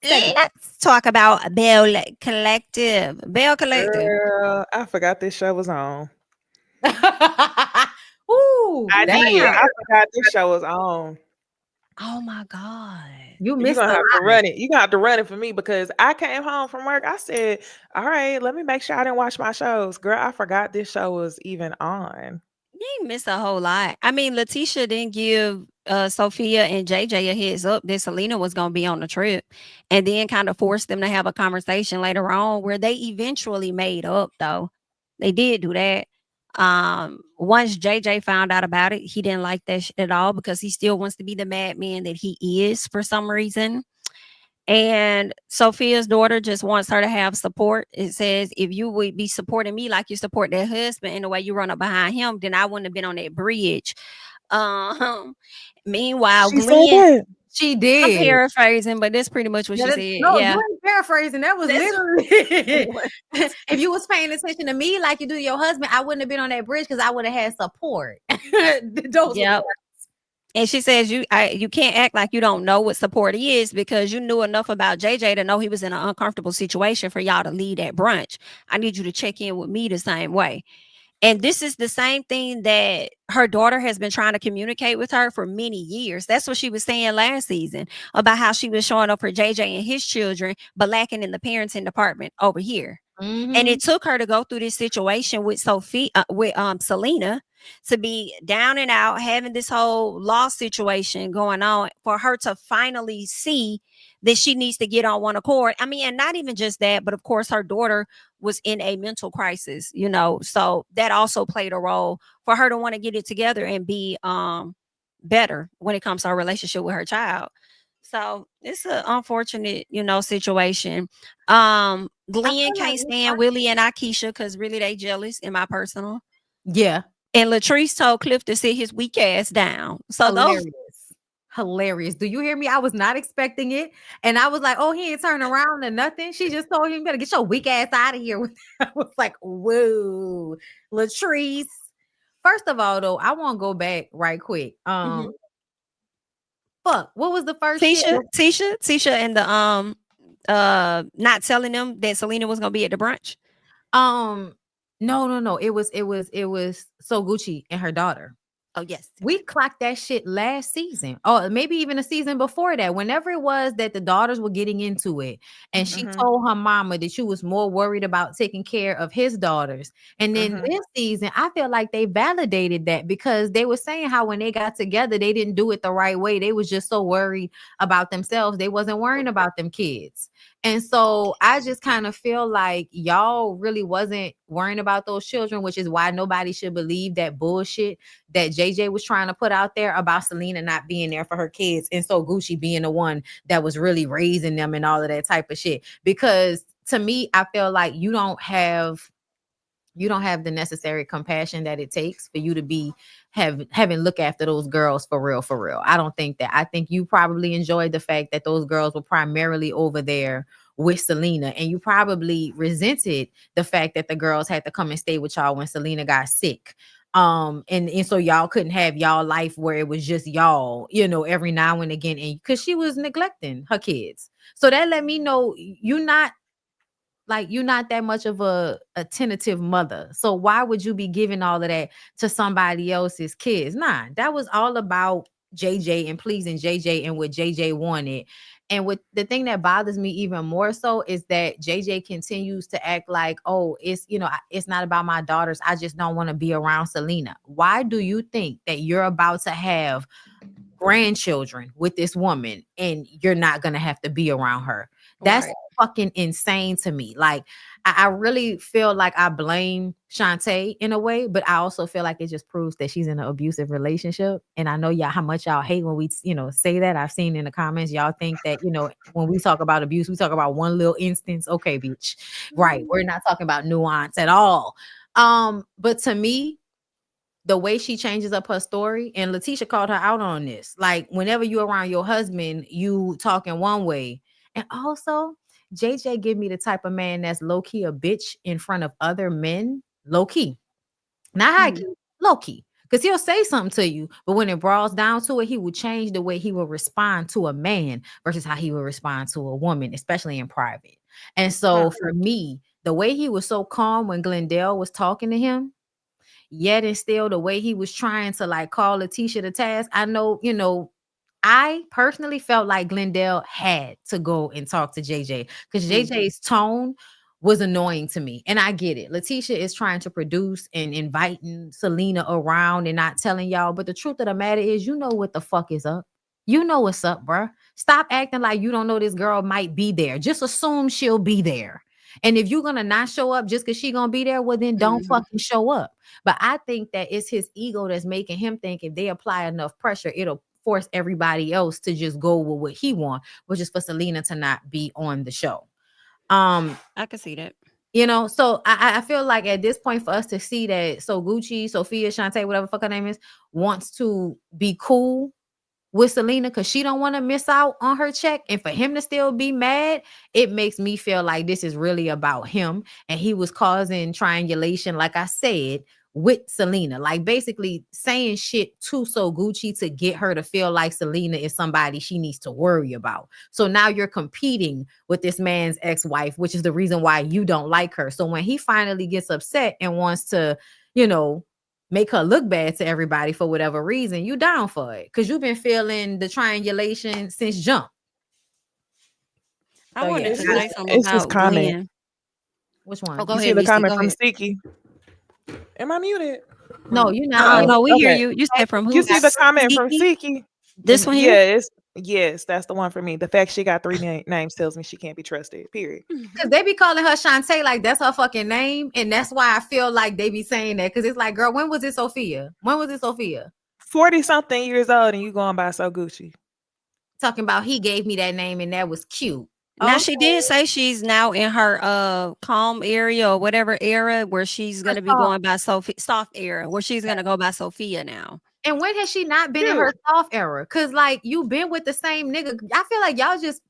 Let's talk about Belle Collective. Belle Collective. Girl, I forgot this show was on. Ooh, I that did. Damn. I forgot this show was on. Oh my God. you You missed gonna a have to lot. run it. You gonna have to run it for me because I came home from work. I said, "All right, let me make sure I didn't watch my shows." Girl, I forgot this show was even on. You ain't miss a whole lot. I mean, Letitia didn't give Sophia and JJ a heads up that Selena was going to be on the trip and then kind of forced them to have a conversation later on where they eventually made up, though. They did do that. Once JJ found out about it, he didn't like that shit at all because he still wants to be the madman that he is for some reason. And Sophia's daughter just wants her to have support. It says, if you would be supporting me like you support that husband in the way you run up behind him, then I wouldn't have been on that bridge. Um, Meanwhile, She said Glenn, that. She I'm did. paraphrasing, but that's pretty much what she said. No, you Yeah. ain't paraphrasing. That was That's literally. what. If you was paying attention to me like you do your husband, I wouldn't have been on that bridge because I would have had support. Those Yep. were And she says you can't act like you don't know what support is because you knew enough about JJ to know he was in an uncomfortable situation for y'all to lead that brunch. I need you to check in with me the same way. And this is the same thing that her daughter has been trying to communicate with her for many years. That's what she was saying last season about how she was showing up for JJ and his children, but lacking in the parenting department over here. And Mhm. it took her to go through this situation with Sophie, with Selena, to be down and out, having this whole law situation going on, for her to finally see that she needs to get on one accord. I mean, and not even just that, but of course, her daughter was in a mental crisis, so that also played a role for her to want to get it together and be better when it comes to her relationship with her child. So it's an unfortunate, situation. I Glenn feel like can't we stand Willie and Akeisha because really they jealous, in my personal. yeah, And Latrice told Cliff to sit his weak ass down. So those hilarious. Hilarious. Do you hear me? I was not expecting it. And I was like, oh, he ain't turning around or nothing. She just told him, you better get your weak ass out of here. I was like, whoa, Latrice. First of all, though, I want to go back right quick. Mhm. Fuck, what was the first shit? Tisha, and the not telling them that Selena was gonna be at the brunch. Um, no. It was So Gucci and her daughter. Oh yes. We clocked that shit last season, or maybe even a season before that. Whenever it was that the daughters were getting into it, and she Mhm. Mhm. told her mama that she was more worried about taking care of his daughters. And then Mhm. this season, I feel like they validated that because they were saying how when they got together, they didn't do it the right way. They was just so worried about themselves. They wasn't worrying about them kids. And so I just kind of feel like y'all really wasn't worrying about those children, which is why nobody should believe that bullshit that JJ was trying to put out there about Selena not being there for her kids and so Gucci being the one that was really raising them and all of that type of shit. Because to me, I feel like you don't have the necessary compassion that it takes for you to be having look after those girls for real, for real. I don't think that. I think you probably enjoyed the fact that those girls were primarily over there with Selena, and you probably resented the fact that the girls had to come and stay with y'all when Selena got sick. And so y'all couldn't have y'all life where it was just y'all, every now and again, and because she was neglecting her kids. So that let me know you're not that much of a tentative mother. So why would you be giving all of that to somebody else's kids? Nah, that was all about JJ and pleasing JJ and what JJ wanted. And with the thing that bothers me even more so is that JJ continues to act like, oh, it's not about my daughters. I just don't want to be around Selena. Why do you think that you're about to have grandchildren with this woman and you're not gonna have to be around her? That's Right. fucking insane to me. Like, I really feel like I blame Shantae in a way, but I also feel like it just proves that she's in an abusive relationship. And I know y'all how much y'all hate when we, say that. I've seen in the comments, y'all think that, when we talk about abuse, we talk about one little instance. Okay, bitch. Right. We're not talking about nuance at all. But to me, the way she changes up her story, and Letitia called her out on this. Like, whenever you're around your husband, you talking one way. And also, JJ give me the type of man that's low key a bitch in front of other men. Low key. Not high Mhm. key, low key. Because he'll say something to you, but when it brawls down to it, he will change the way he will respond to a man versus how he will respond to a woman, especially in private. And so for me, the way he was so calm when Glendale was talking to him, yet and still the way he was trying to like call Letitia to task, I know, I personally felt like Glendale had to go and talk to JJ because JJ's tone was annoying to me. And I get it. Letitia is trying to produce and inviting Selena around and not telling y'all. But the truth of the matter is, you know what the fuck is up. You know what's up, bruh. Stop acting like you don't know this girl might be there. Just assume she'll be there. And if you're gonna not show up just because she gonna be there, well, then don't fucking show up. But I think that it's his ego that's making him think if they apply enough pressure, it'll force everybody else to just go with what he wants, which is for Selena to not be on the show. I can see that. So I feel like at this point for us to see that, so Gucci, Sophia, Shantae, whatever fuck her name is, wants to be cool with Selena because she don't want to miss out on her check, and for him to still be mad, it makes me feel like this is really about him, and he was causing triangulation, like I said, with Selena, like basically saying shit to So Gucci to get her to feel like Selena is somebody she needs to worry about. So now you're competing with this man's ex-wife, which is the reason why you don't like her. So when he finally gets upset and wants to, make her look bad to everybody for whatever reason, you down for it because you've been feeling the triangulation since jump. I wanted to say something It's this about comment. Glenn. Which one? Oh, go You ahead, see the Niecy, comment go from ahead. Sticky? Am I muted? No, you're not. No, we hear Okay. you. You said from who? You see the comment from Siki? Sticky? This one here? Yes, that's the one for me. The fact she got 3 names tells me she can't be trusted. Period. Because they be calling her Shantae like that's her fucking name. And that's why I feel like they be saying that. Because it's like, girl, when was it Sophia? 40-something years old and you going by So Gucci. Talking about he gave me that name and that was cute. Now she did say she's now in her calm area or whatever era where she's gonna be going by soft era, where she's gonna go by Sophia now. And when has she not been in her soft era? Because like you been with the same nigga. I feel like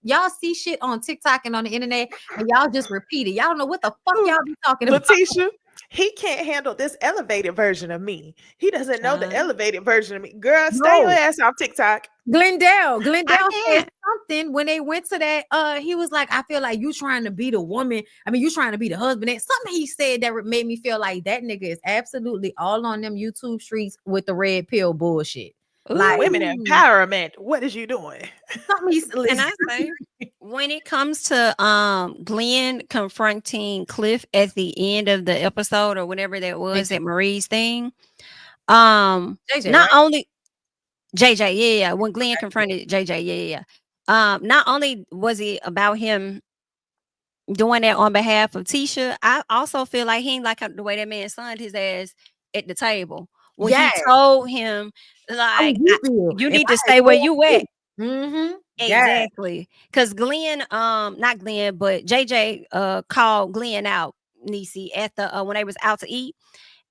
y'all see shit on TikTok and on the internet and y'all just repeat it. Y'all don't know what the fuck y'all be talking about. Letitia, he can't handle this elevated version of me. He doesn't know the elevated version of me. Girl, stay your ass off TikTok. Glendale said something when they went to that. He was like, I feel like you trying to be the woman. I mean, you trying to be the husband. And something he said that made me feel like that nigga is absolutely all on them YouTube streets with the red pill bullshit. Like women empowerment. What is you doing? Can I say, when it comes to Glenn confronting Cliff at the end of the episode or whenever that was at Marie's thing, JJ, not only JJ, yeah, when Glenn confronted JJ, yeah. Not only was it about him doing that on behalf of Tisha, I also feel like he ain't like the way that man sunned his ass at the table when he told him like you need to stay where you at. Exactly, because Glenn, not Glenn, but JJ called Glenn out, Niecy, at the when they was out to eat.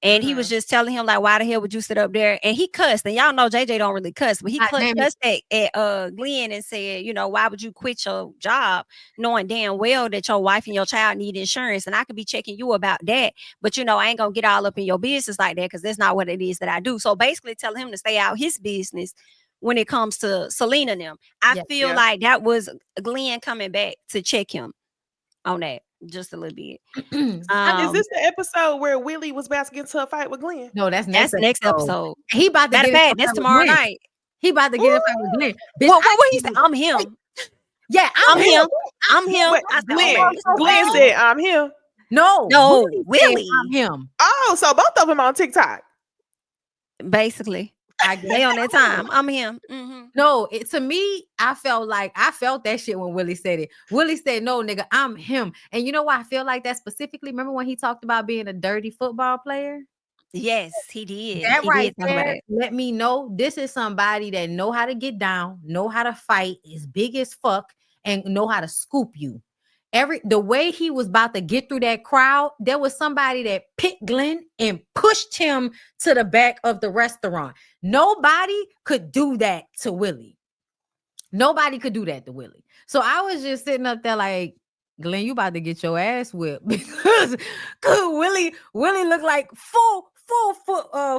And he was just telling him like, why the hell would you sit up there? And he cussed. And y'all know JJ don't really cuss, but he cussed at Glenn and said, why would you quit your job knowing damn well that your wife and your child need insurance? And I could be checking you about that. But I ain't gonna get all up in your business like that because that's not what it is that I do. So basically telling him to stay out his business when it comes to Selena and them. I feel like that was Glenn coming back to check him on that. Just a little bit. Is this the episode where Willie was about to get into a fight with Glenn? No, that's next episode. He about to get that's tomorrow night. He about to get in a fight with Glenn. What he said? I'm him. Yeah, I'm him. I'm him. Glenn said, I'm him. No, Willie. I'm him. Oh, so both of them on TikTok. Basically. They on that time. I'm him. No, to me, I felt that shit when Willie said it. Willie said, no, nigga, I'm him. And you know why I feel like that specifically? Remember when he talked about being a dirty football player? Yes, he did. That right there let me know this is somebody that know how to get down, know how to fight, is big as fuck, and know how to scoop you. The way he was about to get through that crowd, there was somebody that picked Glenn and pushed him to the back of the restaurant. Nobody could do that to Willie. Nobody could do that to Willie. So I was just sitting up there like, Glenn, you about to get your ass whipped because Willie looked like full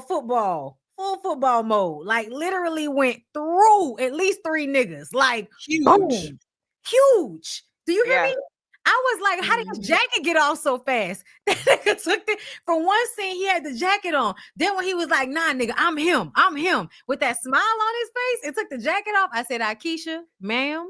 football full football mode. Like literally went through at least 3 niggas. Like Huge. boom. Huge. Do you hear Yeah. me? I was like, how did his jacket get off so fast? That nigga took the from one scene, he had the jacket on. Then when he was like, nah, nigga, I'm him. With that smile on his face, and took the jacket off. I said, Akeisha, ma'am,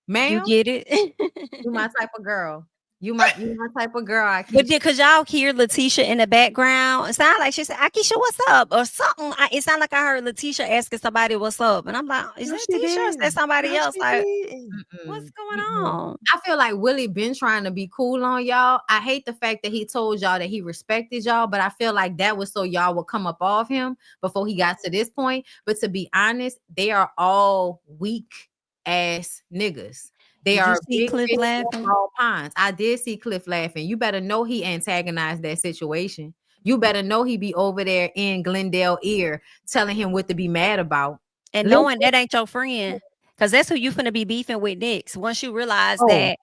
You get it? you my type of girl. You my type of girl, But Akeisha. then, cause y'all hear Letitia in the background, it sound like she said, "Akeisha, what's up?" or something. It sound like I heard Letitia asking somebody what's up, and I'm like, "Is No, that she Tisha? Or is that didn't. somebody No, else?" she Like, didn't. what's going Mm-mm. on? I feel like Willie been trying to be cool on y'all. I hate the fact that he told y'all that he respected y'all, but I feel like that was so y'all would come up off him before he got to this point. But to be honest, they are all weak ass niggas. They Did you are see big Cliff fish in laughing? small ponds. I did see Cliff laughing. You better know he antagonized that situation. You better know he be over there in Glendale ear telling him what to be mad about. And Listen, knowing that ain't your friend, cause that's who you finna be beefing with next. Once you realize oh, that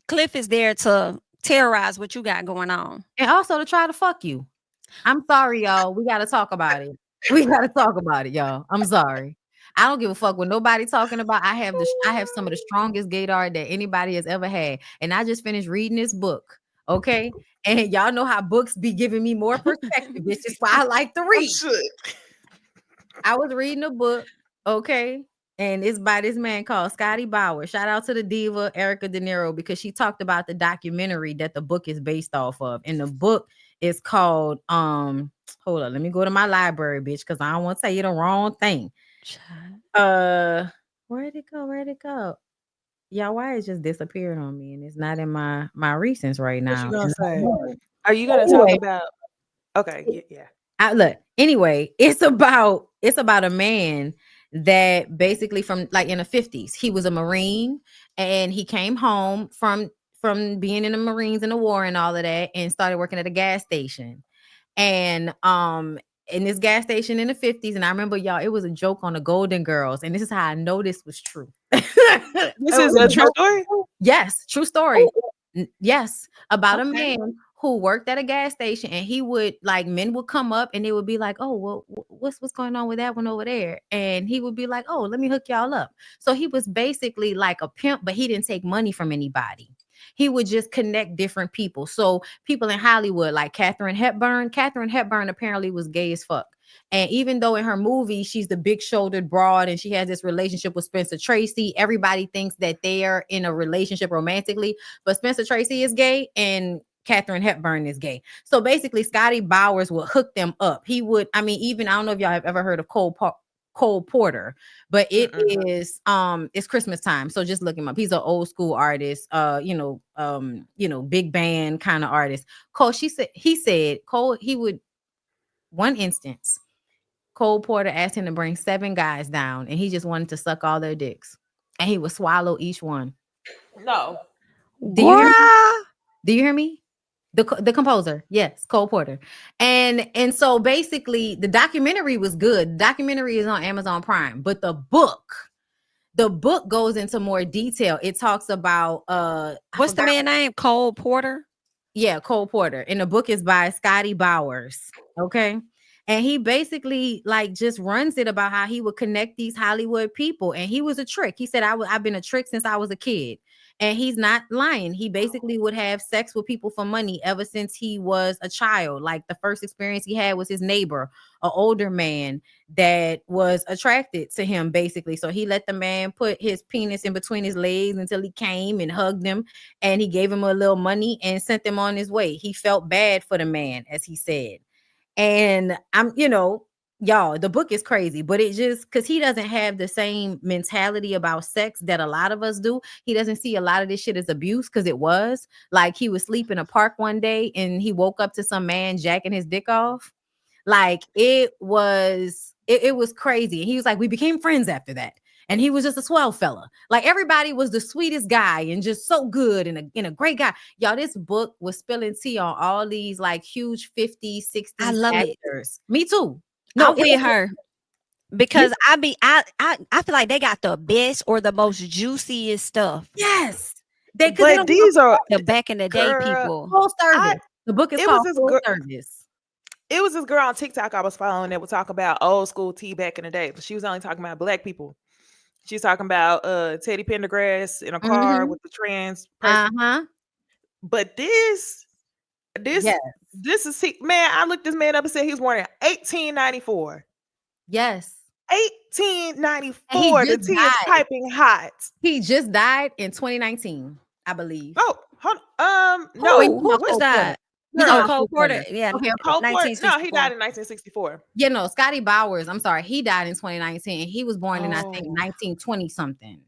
Cliff is there to terrorize what you got going on. and also to try to fuck you. I'm sorry, y'all. We gotta talk about it. We gotta talk about it, y'all. I'm sorry. I don't give a fuck what nobody talking about. I have some of the strongest gaydar that anybody has ever had, and I just finished reading this book. Okay, and y'all know how books be giving me more perspective. It's just why I like to I'm read. shook. I was reading a book, okay, and it's by this man called Scotty Bauer. Shout out to the diva Erica De Niro because she talked about the documentary that the book is based off of, and the book is called hold on, let me go to my library, bitch, because I don't want to say the wrong thing. Where'd it go? Where'd it go? Yeah, why it just disappeared on me and it's not in my recents right What now. you gonna And say? Are you gonna talk anyway, about? Okay, yeah. look, anyway, it's about a man that basically from like in the 50s, he was a Marine and he came home from being in the Marines in the war and all of that and started working at a gas station. And in this gas station in the 50s, and I remember y'all, it was a joke on the Golden Girls, and this is how I know this was true. This is a true story. Yes, true story. Yes, about a Okay. man who worked at a gas station, and he would like men would come up and they would be like, "Oh, well, what's going on with that one over there?" And he would be like, "Oh, let me hook y'all up." So he was basically like a pimp, but he didn't take money from anybody. He would just connect different people. So people in Hollywood, like Katharine Hepburn. Katharine Hepburn apparently was gay as fuck. And even though in her movie she's the big shouldered broad and she has this relationship with Spencer Tracy, everybody thinks that they are in a relationship romantically, but Spencer Tracy is gay and Katharine Hepburn is gay. So basically, Scotty Bowers would hook them up. He would, I mean, even I don't know if y'all have ever heard of Cole Porter, but it is it's Christmas time, so just look him up. He's an old school artist, big band kind of artist. Cole, he said Cole, he would one instance, Cole Porter asked him to bring 7 guys down, and he just wanted to suck all their dicks, and he would swallow each one. No. Do you hear me? Do you hear me? The composer, yes, Cole Porter. And so basically the documentary was good. The documentary is on Amazon Prime, but the book goes into more detail. It talks about What's the man name? Cole Porter? Yeah, Cole Porter. And the book is by Scotty Bowers. Okay. And he basically like just runs it about how he would connect these Hollywood people. And he was a trick. He said, I've been a trick since I was a kid. And he's not lying. He basically would have sex with people for money ever since he was a child. Like the first experience he had was his neighbor, an older man that was attracted to him, basically. So he let the man put his penis in between his legs until he came and hugged him. And he gave him a little money and sent him on his way. He felt bad for the man, as he said. And y'all, the book is crazy, but it just because he doesn't have the same mentality about sex that a lot of us do. He doesn't see a lot of this shit as abuse because it was like he was sleeping in a park one day and he woke up to some man jacking his dick off. Like it was crazy. And he was like, we became friends after that. And he was just a swell fella. Like everybody was the sweetest guy and just so good and a great guy. Y'all, this book was spilling tea on all these like huge 50s, 60s I love actors. Me too. No, I'm with her because I feel like they got the best or the most juiciest stuff. Yes. But these are the back in the day girl, people. Full service. The book is called Full Service. It was this girl on TikTok I was following that would talk about old school tea back in the day, but she was only talking about black people. She's talking about Teddy Pendergrass in a car Mhm. with the trans person. Uh-huh. But this Yes. this is man. I looked this man up and said he was born in 1894. Yes. And he 1894. The just tea is died. piping hot. He just died in 2019, I believe. Oh, hold Oh, wait, Who you was talking about Cole Porter. that? You girl. talking Oh, about Cole Cole Porter. Porter. Yeah, Okay, okay. Cole Porter. No, he 1964. died in 1964. Yeah, no, Scotty Bowers. I'm sorry. He died in 2019. He was born in, I think, Oh, 1920 something.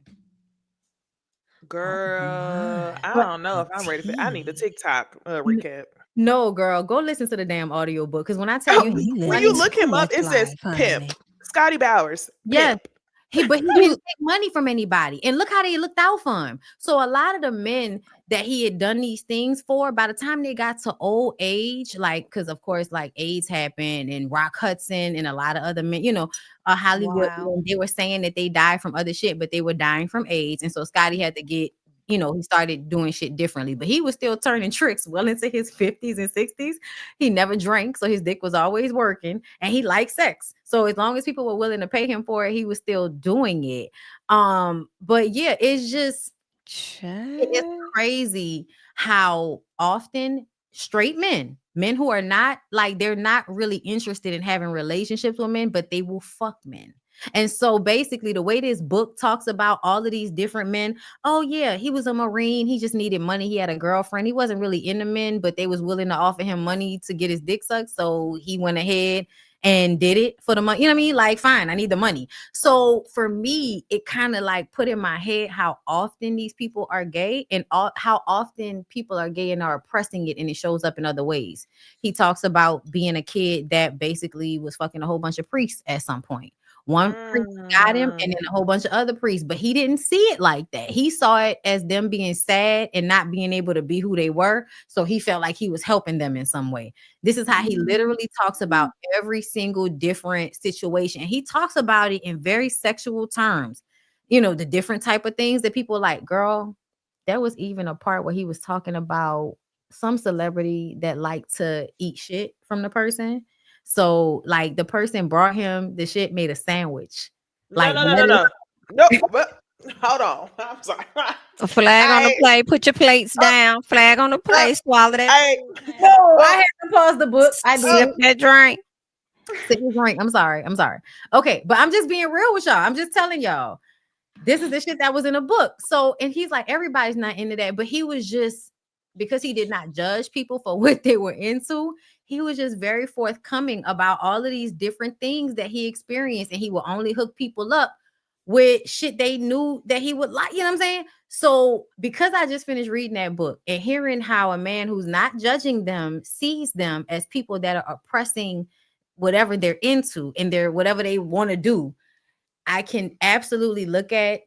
Oh girl. my. I But don't know if I'm ready for. I need a Tea. TikTok n- recap. no, girl, go listen to the damn audio book. Because when I tell Oh, you Man, he's you when living you funny, look too him up, much it says life, pimp. honey. Scotty Bowers, yes. pimp. But he didn't take money from anybody. And look how they looked out for him. So a lot of the men that he had done these things for, by the time they got to old age, like, because of course, like AIDS happened and Rock Hudson and a lot of other men, Hollywood, Wow. they were saying that they died from other shit, but they were dying from AIDS. And so Scotty had to get, he started doing shit differently, but he was still turning tricks well into his 50s and 60s. He never drank, so his dick was always working, and he liked sex. So as long as people were willing to pay him for it, he was still doing it. But yeah, it is Child. crazy how often straight men who are not like they're not really interested in having relationships with men, but they will fuck men. And so basically, the way this book talks about all of these different men, oh yeah, he was a Marine, he just needed money, he had a girlfriend, he wasn't really into men, but they was willing to offer him money to get his dick sucked, so he went ahead and did it for the money. You know what I mean? Like, fine, I need the money. So for me, it kind of like put in my head how often these people are gay and how often people are gay and are oppressing it, and it shows up in other ways. He talks about being a kid that basically was fucking a whole bunch of priests at some point. One priest got him, and Mm. then a whole bunch of other priests, but he didn't see it like that. He saw it as them being sad and not being able to be who they were. So he felt like he was helping them in some way. This is how he literally talks about every single different situation. He talks about it in very sexual terms. The different type of things that people like, girl, there was even a part where he was talking about some celebrity that liked to eat shit from the person. So like the person brought him the shit, made a sandwich. No, Like no, no, no, let no. Nope. But hold on. I'm sorry. A flag on the I, plate. Put your plates uh, down. Flag on the uh, plate. Swallow that. I, No, I uh, had to pause the book. I uh, did. Sip that drink. Sip your drink. I'm sorry. I'm sorry. Okay, but I'm just being real with y'all. I'm just telling y'all. This is the shit that was in a book. So, and he's like, everybody's not into that, but he was just because he did not judge people for what they were into. He was just very forthcoming about all of these different things that he experienced, and he will only hook people up with shit they knew that he would like. You know what I'm saying? So, because I just finished reading that book and hearing how a man who's not judging them sees them as people that are oppressing whatever they're into and their whatever they want to do, I can absolutely look at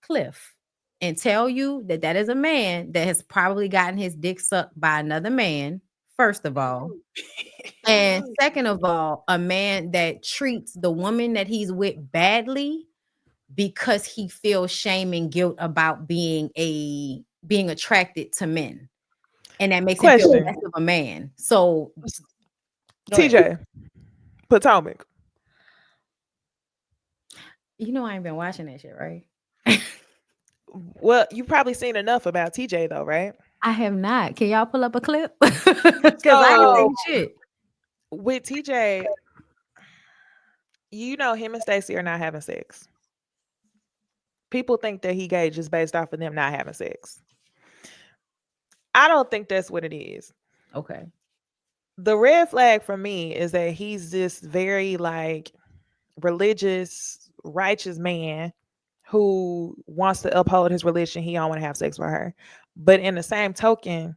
Cliff and tell you that that is a man that has probably gotten his dick sucked by another man, first of all. And second of all, a man that treats the woman that he's with badly because he feels shame and guilt about being attracted to men. And that makes him feel question. less of a man. So go ahead. TJ Potomac. You know I ain't been watching that shit, right? Well, you've probably seen enough about TJ though, right? I have not. Can y'all pull up a clip? Because I ain't So seen shit. with TJ, him and Stacey are not having sex. People think that he gay just based off of them not having sex. I don't think that's what it is. Okay. The red flag for me is that he's this very like religious, righteous man who wants to uphold his religion. He don't want to have sex with her. But in the same token,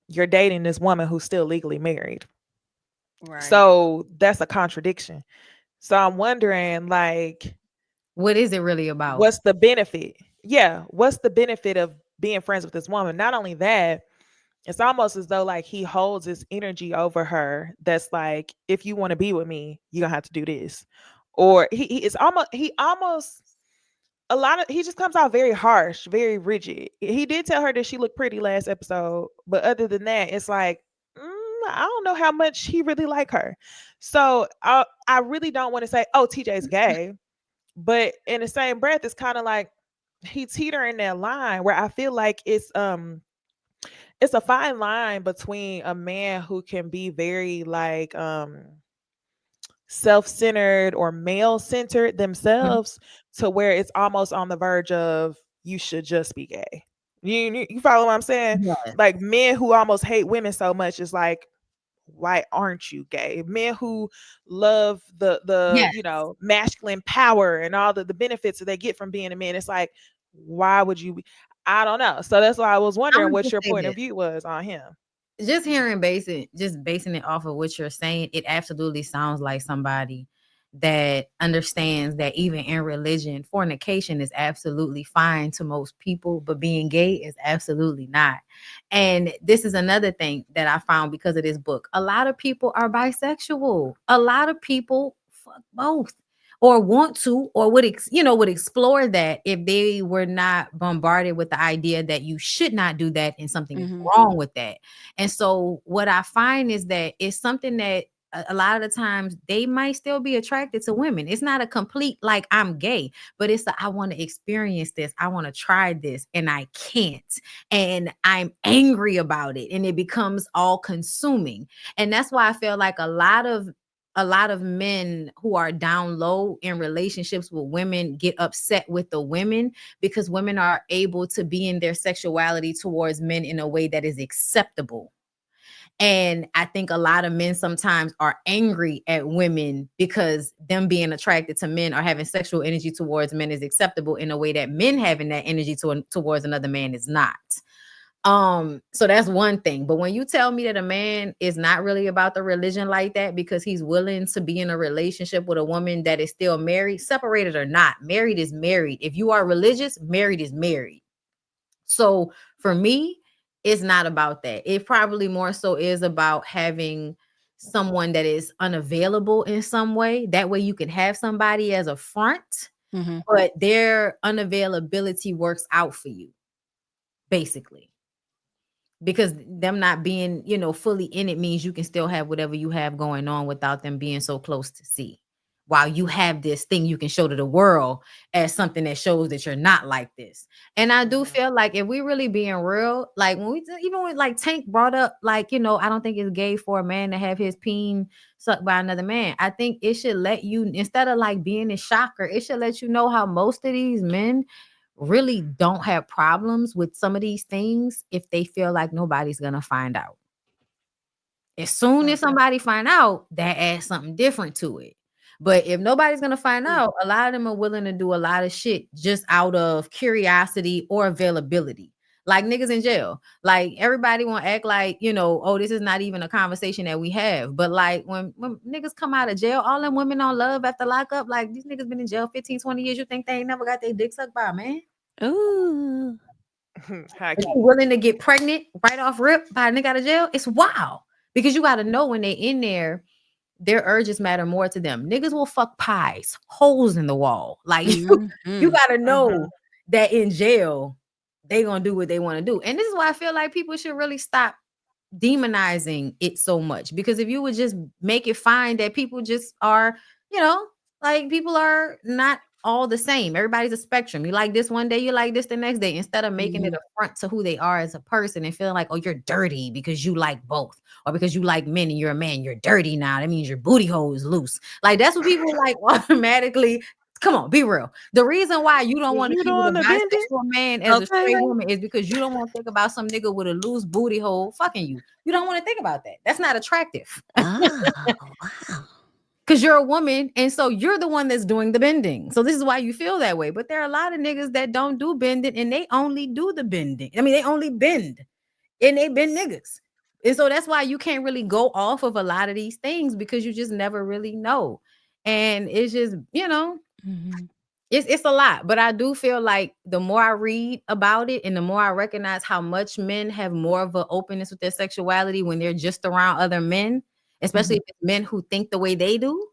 you're dating this woman who's still legally married. Right. So that's a contradiction. So I'm wondering, like, What is it really about? what's the benefit? Yeah, what's the benefit of being friends with this woman? Not only that, it's almost as though like he holds this energy over her that's like, if you want to be with me, you're gonna have to do this. Or he almost a lot of he just comes out very harsh, very rigid. He did tell her that she looked pretty last episode, but other than that, it's like, I don't know how much he really like her. So I really don't want to say, oh, TJ's gay, but in the same breath, it's kind of like he teetering that line where I feel like it's a fine line between a man who can be very like self-centered or male-centered Mhm. themselves to where it's almost on the verge of you should just be gay. You follow what I'm saying? Yes. Like men who almost hate women so much is like, why aren't you gay? Men who love the Yes. masculine power and all the benefits that they get from being a man, it's like, why would you be? I don't know. So that's why I was I'm wondering gonna what just your say point of this. view was on him. Just basing it off of what you're saying, it absolutely sounds like somebody that understands that even in religion, fornication is absolutely fine to most people, but being gay is absolutely not. And this is another thing that I found because of this book. A lot of people are bisexual. A lot of people fuck both or want to or would explore that if they were not bombarded with the idea that you should not do that and something is Mhm. wrong with that. And so what I find is that it's something that a lot of the times they might still be attracted to women. It's not a complete like I'm gay, but it's I want to experience this. I want to try this and I can't. And I'm angry about it and it becomes all consuming. And that's why I feel like a lot of men who are down low in relationships with women get upset with the women because women are able to be in their sexuality towards men in a way that is acceptable. And I think a lot of men sometimes are angry at women because them being attracted to men or having sexual energy towards men is acceptable in a way that men having that energy towards another man is not. So that's one thing. But when you tell me that a man is not really about the religion like that because he's willing to be in a relationship with a woman that is still married, separated or not, married is married. If you are religious, married is married. So for me, it's not about that. It probably more so is about having someone that is unavailable in some way. That way you can have somebody as a front, Mhm. but their unavailability works out for you, basically. Because them not being, fully in it means you can still have whatever you have going on without them being so close to see. While you have this thing you can show to the world as something that shows that you're not like this. And I do Mhm. feel like if we really being real, like even when like Tank brought up, like, I don't think it's gay for a man to have his peen sucked by another man. I think it should let you, instead of like being a shocker, it should let you know how most of these men really don't have problems with some of these things if they feel like nobody's gonna find out. As soon as Mm. somebody find out, that adds something different to it. But if nobody's gonna find Mm. out, a lot of them are willing to do a lot of shit just out of curiosity or availability. Like niggas in jail. Like everybody want to act like, oh, this is not even a conversation that we have. But like when niggas come out of jail, all them women on love after lockup, like these niggas been in jail 15, 20 years. You think they ain't never got their dick sucked by a man? Ooh. High But key. you willing to get pregnant right off rip by a nigga out of jail? It's wild. Because you got to know when they in there, their urges matter more to them. Niggas will fuck pies, holes in the wall. Like you Mhm. got to Mhm. know that in jail, they going to do what they want to do. And this is why I feel like people should really stop demonizing it so much, because if you would just make it fine that people just are, you know, like people are not all the same. Everybody's a spectrum. You like this one day, you like this the next day, instead of making it Mhm. a front to who they are as a person and feeling like, oh, you're dirty because you like both, or because you like men and you're a man, you're dirty now. That means your booty hole is loose. Like that's what people like automatically. Come on, be real. The reason why you don't Was want to you be with doing a the bending? bisexual man as a Okay. straight woman is because you don't want to think about some nigga with a loose booty hole fucking you. You don't want to think about that. That's not attractive Oh, wow. because you're a woman. And so you're the one that's doing the bending. So this is why you feel that way. But there are a lot of niggas that don't do bending and they only do the bending. I mean, they only bend and they bend niggas. And so that's why you can't really go off of a lot of these things because you just never really know. And it's just, Mhm. it's a lot, but I do feel like the more I read about it and the more I recognize how much men have more of an openness with their sexuality when they're just around other men, especially Mhm. if it's men who think the way they do.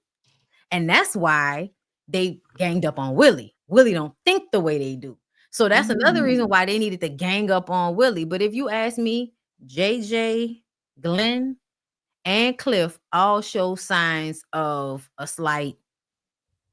And that's why they ganged up on Willie. Willie don't think the way they do. So that's another Mm. reason why they needed to gang up on Willie. But if you ask me, JJ, Glenn, and Cliff all show signs of a slight,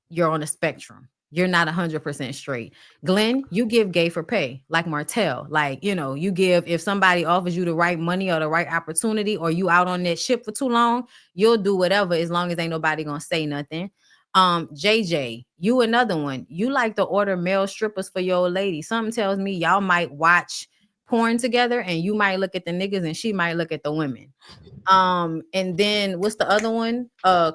you're on a spectrum. You're not 100% straight. Glenn, you give gay for pay, like Martell. Like, you give, if somebody offers you the right money or the right opportunity, or you out on that ship for too long, you'll do whatever as long as ain't nobody gonna say nothing. JJ, you another one. You like to order male strippers for your old lady. Something tells me y'all might watch porn together, and you might look at the niggas and she might look at the women. And then what's the other one?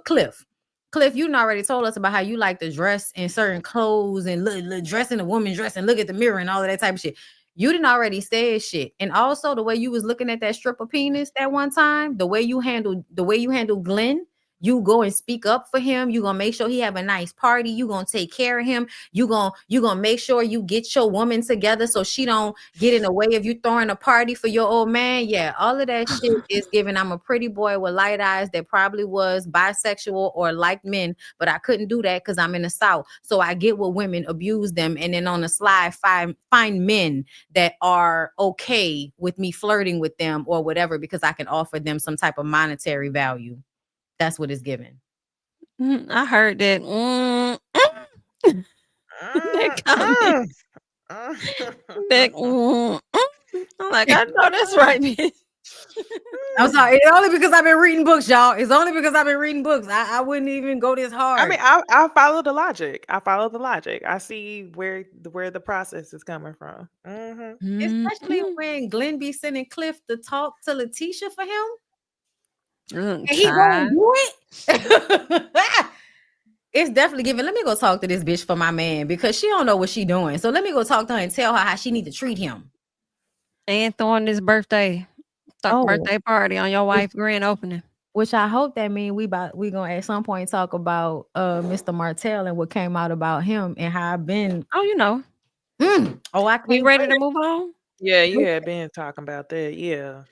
Cliff. Cliff, you done already told us about how you like to dress in certain clothes and dress in a woman's dress and look at the mirror and all of that type of shit. You didn't already say shit. And also the way you was looking at that stripper penis that one time, the way you handled Glenn, you go and speak up for him. You gonna make sure he have a nice party. You gonna take care of him. You gonna make sure you get your woman together so she don't get in the way of you throwing a party for your old man. Yeah, all of that shit is given. I'm a pretty boy with light eyes that probably was bisexual or liked men, but I couldn't do that because I'm in the South. So I get what women abuse them, and then on the slide find men that are okay with me flirting with them or whatever because I can offer them some type of monetary value. That's what it's given. I heard that. That comment. That, I'm like, I know that's right, bitch. I'm sorry. It's only because I've been reading books, y'all. It's only because I've been reading books. I wouldn't even go this hard. I mean, I follow the logic. I see where the process is coming from. Especially when Glenn be sending Cliff to talk to Letitia for him. And he Child. gonna do it. It's definitely given. Let me go talk to this bitch for my man because she don't know what she doing. So let me go talk to her and tell her how she need to treat him. And throwing this birthday party on your wife's grand opening. Which I hope that means we gonna at some point talk about Mr. Martell and what came out about him and how I've been. Oh, you know. I We can't ready to move on? Yeah, you had been talking about that. Yeah.